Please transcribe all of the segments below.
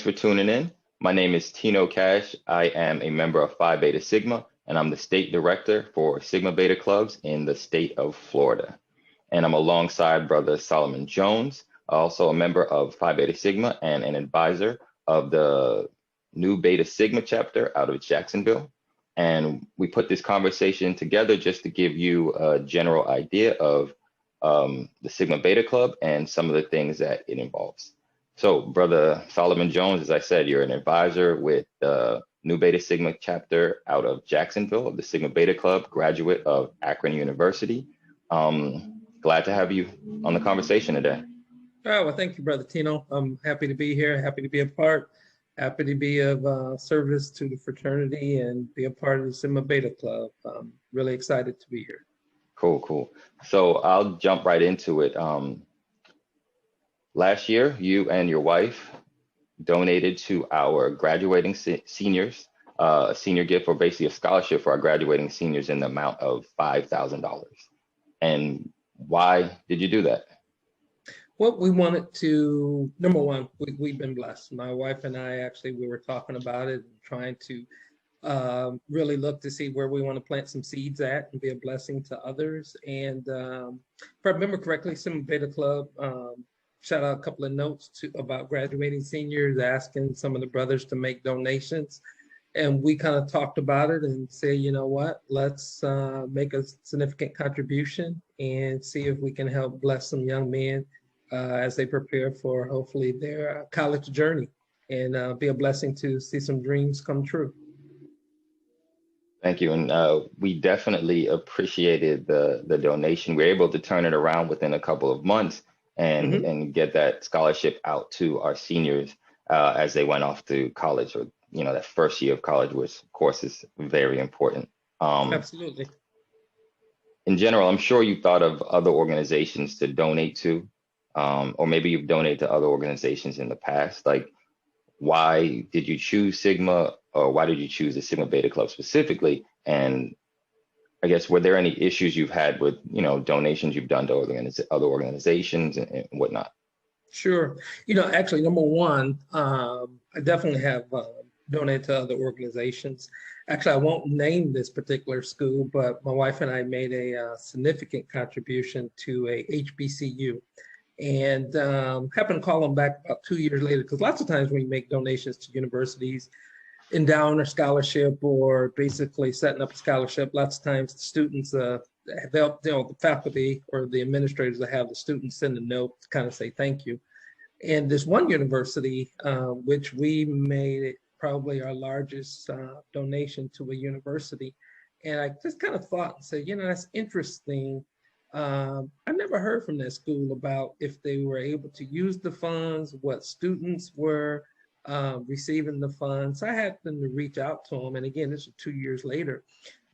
for tuning in. My name is Tino Cash. I am a member of Phi Beta Sigma, and I'm the state director for Sigma Beta clubs in the state of Florida. And I'm alongside Brother Solomon Jones, also a member of Phi Beta Sigma and an advisor of the Nu Beta Sigma chapter out of Jacksonville. And we put this conversation together just to give you a general idea of the Sigma Beta Club and some of the things that it involves. So, Brother Solomon Jones, as I said, you're an advisor with the Nu Beta Sigma chapter out of Jacksonville of the Sigma Beta Club, graduate of Akron University. Glad to have you on the conversation today. Oh, well, thank you, Brother Tino. I'm happy to be here, happy to be a part, happy to be of service to the fraternity and be a part of the Sigma Beta Club. I'm really excited to be here. Cool. So I'll jump right into it. Last year, you and your wife donated to our graduating seniors a senior gift, or basically a scholarship for our graduating seniors in the amount of $5,000. And why did you do that? Well, we wanted to, number one, we've been blessed. My wife and I, actually, we were talking about it, trying to really look to see where we want to plant some seeds at and be a blessing to others. And if I remember correctly, Sigma Beta Club shot out a couple of notes about graduating seniors, asking some of the brothers to make donations. And we kind of talked about it and said, you know what, let's make a significant contribution and see if we can help bless some young men as they prepare for hopefully their college journey and be a blessing to see some dreams come true. Thank you. And we definitely appreciated the donation. We were able to turn it around within a couple of months and get that scholarship out to our seniors as they went off to college, or that first year of college, which of course is very important. Absolutely. In general, I'm sure you thought of other organizations to donate to, or maybe you've donated to other organizations in the past. Like, why did you choose Sigma, or why did you choose the Sigma Beta Club specifically? And I guess, were there any issues you've had with, donations you've done to other organizations and whatnot? Sure. Actually, number one, I definitely have donated to other organizations. Actually, I won't name this particular school, but my wife and I made a significant contribution to a HBCU. And happened to call them back about 2 years later, because lots of times when you make donations to universities, endowing a scholarship or basically setting up a scholarship, lots of times the students, the faculty or the administrators that have the students send a note to kind of say thank you. And this one university, which we made it probably our largest donation to a university, and I just kind of thought and said, that's interesting. I never heard from that school about if they were able to use the funds, what students were receiving the funds. I happened to reach out to them, and again, this was 2 years later,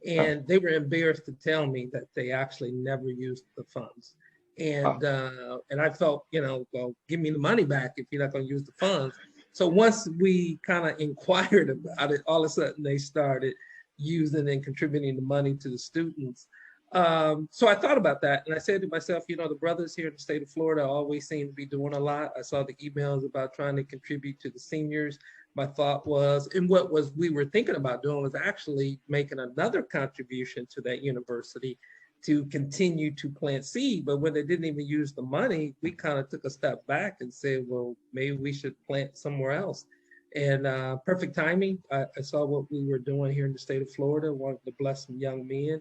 and they were embarrassed to tell me that they actually never used the funds. And I felt, well, give me the money back if you're not going to use the funds. So once we kind of inquired about it, all of a sudden they started using and contributing the money to the students. So I thought about that, and I said to myself, the brothers here in the state of Florida always seem to be doing a lot. I saw the emails about trying to contribute to the seniors. My thought was, and we were thinking about doing was actually making another contribution to that university to continue to plant seed. But when they didn't even use the money, we kind of took a step back and said, well, maybe we should plant somewhere else. And perfect timing. I saw what we were doing here in the state of Florida, wanted to bless some young men.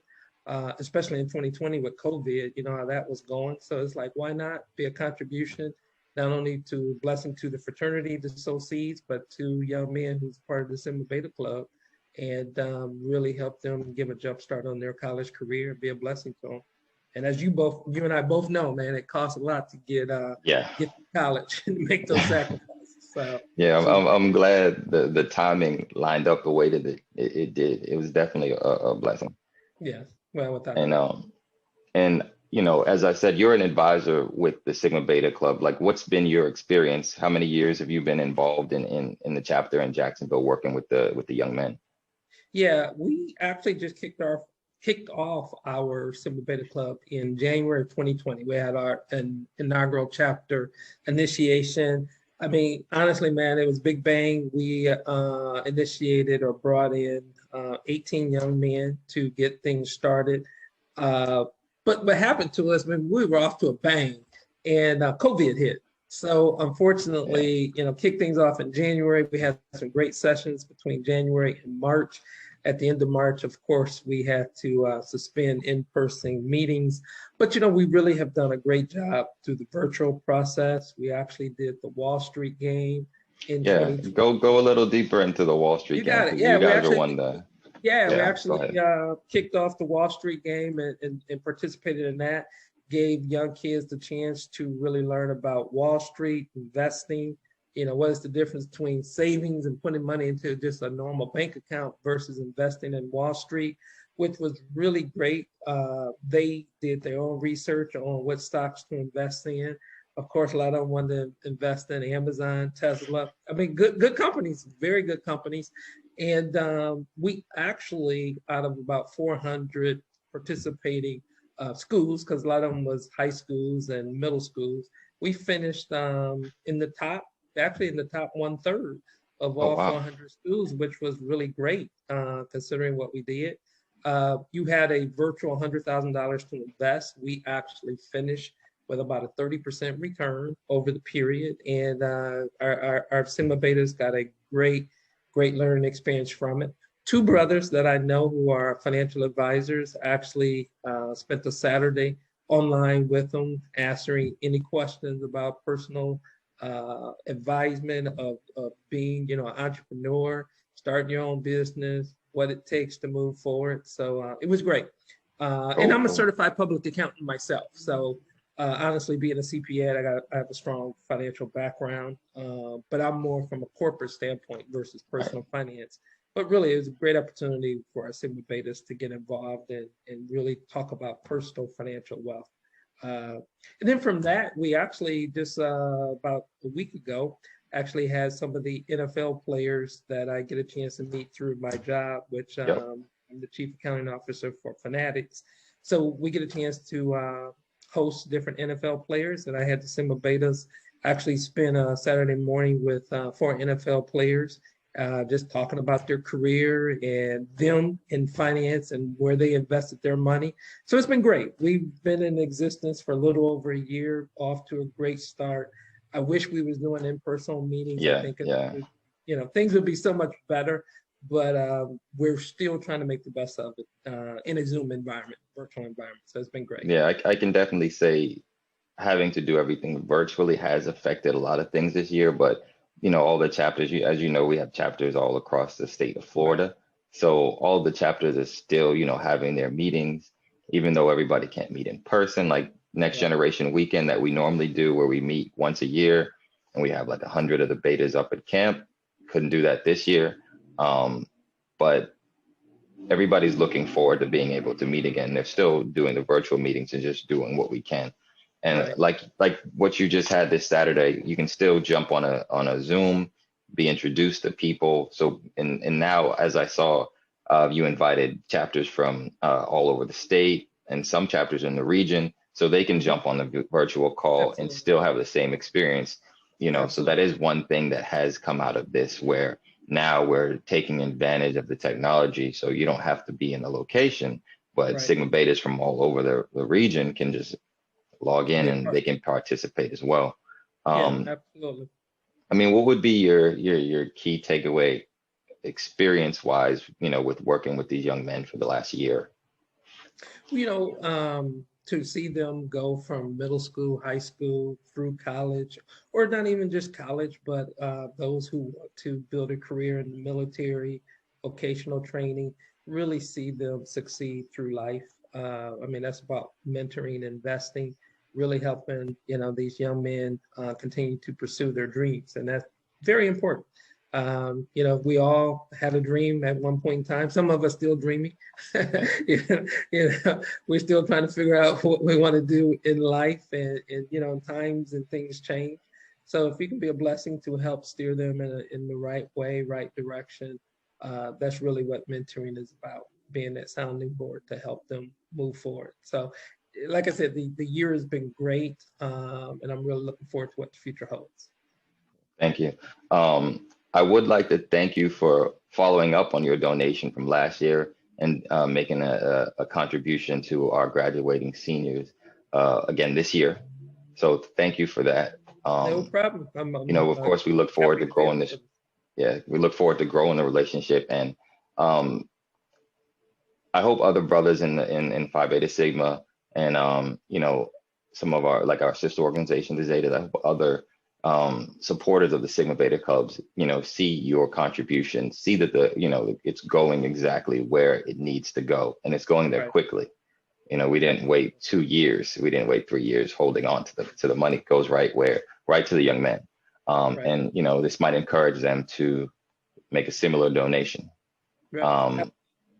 Especially in 2020 with COVID, how that was going. So it's like, why not be a contribution, not only to blessing to the fraternity to sow seeds, but to young men who's part of the Sigma Beta Club, and really help them give a jump start on their college career, be a blessing to them. And as you and I both know, man, it costs a lot to get to college and make those sacrifices. So I'm glad the timing lined up the way that it did. It was definitely a blessing. Yeah. Well, without and as I said, you're an advisor with the Sigma Beta Club. Like, what's been your experience? How many years have you been involved in the chapter in Jacksonville, working with the young men? Yeah, we actually just kicked off our Sigma Beta Club in January of 2020. We had our inaugural chapter initiation. I mean, honestly, man, it was big bang. We initiated or brought in 18 young men to get things started. Uh, but what happened to us when we were off to a bang and COVID hit. So Yeah. unfortunately, kicked things off in January. We had some great sessions between January and March. At the end of March, of course, we had to suspend in-person meetings. But we really have done a great job through the virtual process. We actually did the Wall Street game in Yeah. 2020. Go a little deeper into the Wall Street You game got it. because you guys are one the We yeah, go actually ahead. kicked off the Wall Street game and participated in that. Gave young kids the chance to really learn about Wall Street investing. What is the difference between savings and putting money into just a normal bank account versus investing in Wall Street, which was really great. They did their own research on what stocks to invest in. Of course, a lot of them wanted to invest in Amazon, Tesla. I mean, good companies, very good companies. And we actually, out of about 400 participating schools, because a lot of them was high schools and middle schools, we finished actually in the top 1/3 of Oh all wow. 400 schools, which was really great considering what we did. You had a virtual $100,000 to invest. We actually finished with about a 30% return over the period. And our Sigma Betas got a great learning experience from it. Two brothers that I know who are financial advisors actually spent a Saturday online with them, answering any questions about personal advisement of being, an entrepreneur, starting your own business, what it takes to move forward. So it was great. And I'm a Cool. certified public accountant myself. So honestly, being a CPA, I have a strong financial background, but I'm more from a corporate standpoint versus Right. personal finance. But really, it was a great opportunity for our Sigma Betas to get involved and really talk about personal financial wealth. Uh, and then from that, we actually just about a week ago actually had some of the NFL players that I get a chance to meet through my job, which Yep. I'm the chief accounting officer for Fanatics. So we get a chance to host different NFL players, and I had the Sigma Betas actually spend a Saturday morning with 4 NFL players, just talking about their career and them in finance and where they invested their money. So it's been great. We've been in existence for a little over a year, off to a great start. I wish we was doing in-person meetings. I Yeah. think Yeah. things would be so much better, but we're still trying to make the best of it in a Zoom environment, virtual environment. So it's been great. Yeah. I can definitely say having to do everything virtually has affected a lot of things this year, but all the chapters, as you know, we have chapters all across the state of Right. Florida. So all the chapters are still, having their meetings, even though everybody can't meet in person, like Next Right. Generation Weekend that we normally do, where we meet once a year and we have like 100 of the betas up at camp. Couldn't do that this year. But everybody's looking forward to being able to meet again. They're still doing the virtual meetings and just doing what we can. And Right. like what you just had this Saturday, you can still jump on a Zoom, be introduced to people. So and now as I saw, you invited chapters from all over the state and some chapters in the region, so they can Mhm. jump on the virtual call and Absolutely. still have the same experience. So that Absolutely. is one thing that has come out of this where now we're taking advantage of the technology. So you don't have to be in a location, but Right. Sigma Betas from all over the region can just log in Be a and part. they can participate as well. Yeah, Um, absolutely. I mean, what would be your key takeaway experience wise, with working with these young men for the last year? To see them go from middle school, high school, through college, or not even just college, but those who want to build a career in the military, vocational training, really see them succeed through life. I mean, that's about mentoring, investing, really helping, these young men continue to pursue their dreams. And that's very important. We all had a dream at one point in time. Some of us still dreaming. Right. We're still trying to figure out what we want to do in life, and times and things change. So if you can be a blessing to help steer them in the right way, right direction, that's really what mentoring is about, being that sounding board to help them move forward. So, like I said, the year has been great, and I'm really looking forward to what the future holds. Thank you. I would like to thank you for following up on your donation from last year and making a contribution to our graduating seniors again this year. So thank you for that. No problem. Of course, we look forward Happy to to be growing able this. to. Yeah, we look forward to growing the relationship, and I hope other brothers in Phi Beta Sigma and some of our like our sister organization, the Zeta, I hope other supporters of the Sigma Beta Clubs, see your contribution, see that it's going exactly where it needs to go, and it's going there Right. quickly. We didn't wait 2 years, we didn't wait 3 years holding on to the money. It goes right to the young men, Right. and this might encourage them to make a similar donation. Right.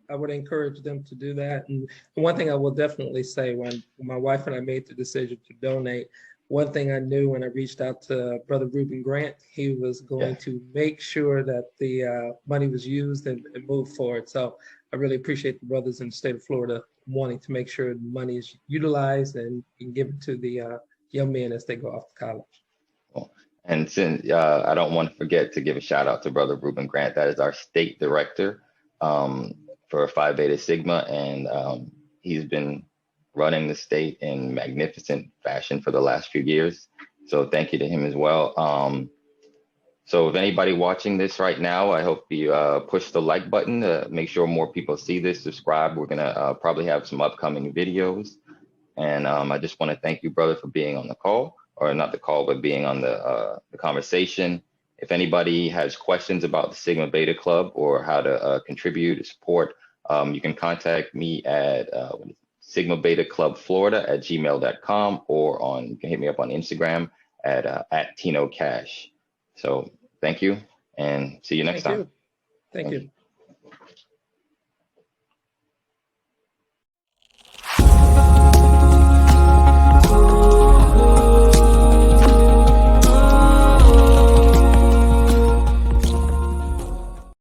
I would encourage them to do that. And one thing I will definitely say, when my wife and I made the decision to donate, one thing I knew when I reached out to Brother Reuben Grant, he was going Yeah. to make sure that the money was used and moved forward. So I really appreciate the brothers in the state of Florida wanting to make sure the money is utilized and given to the young men as they go off to college. Cool. And since I don't want to forget to give a shout out to Brother Reuben Grant, that is our state director for Phi Beta Sigma, and he's been running the state in magnificent fashion for the last few years. So thank you to him as well. So if anybody watching this right now, I hope you push the like button to make sure more people see this, subscribe. We're gonna probably have some upcoming videos. And I just want to thank you, brother, for being on the call, or not the call, but being on the conversation. If anybody has questions about the Sigma Beta Club or how to contribute or support, you can contact me at Sigma Beta Club Florida at gmail.com, or you can hit me up on Instagram at Tino Cash. So thank you, and see you next time. Thank you.